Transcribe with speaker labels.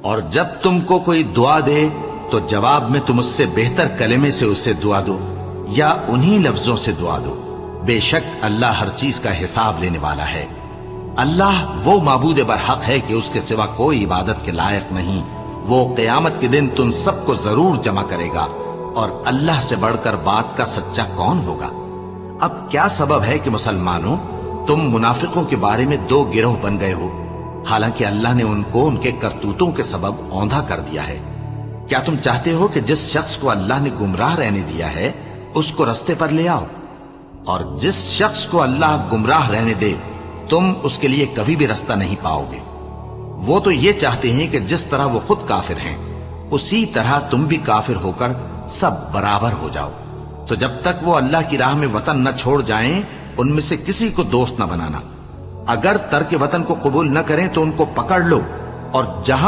Speaker 1: اور جب تم کو کوئی دعا دے تو جواب میں تم اس سے بہتر کلمے سے اسے دعا دو یا انہی لفظوں سے دعا دو، بے شک اللہ ہر چیز کا حساب لینے والا ہے۔ اللہ وہ معبود برحق ہے کہ اس کے سوا کوئی عبادت کے لائق نہیں۔ وہ قیامت کے دن تم سب کو ضرور جمع کرے گا، اور اللہ سے بڑھ کر بات کا سچا کون ہوگا؟ اب کیا سبب ہے کہ مسلمانوں تم منافقوں کے بارے میں دو گروہ بن گئے ہو، حالانکہ اللہ نے ان کو ان کے کرتوتوں کے سبب اوندھا کر دیا ہے؟ کیا تم چاہتے ہو کہ جس شخص کو اللہ نے گمراہ رہنے دیا ہے اس کو رستے پر لے آؤ، اور جس شخص کو اللہ گمراہ رہنے دے تم اس کے لیے کبھی بھی رستہ نہیں پاؤ گے؟ وہ تو یہ چاہتے ہیں کہ جس طرح وہ خود کافر ہیں اسی طرح تم بھی کافر ہو کر سب برابر ہو جاؤ۔ تو جب تک وہ اللہ کی راہ میں وطن نہ چھوڑ جائیں ان میں سے کسی کو دوست نہ بنانا۔ اگر ترک وطن کو قبول نہ کریں تو ان کو پکڑ لو، اور جہاں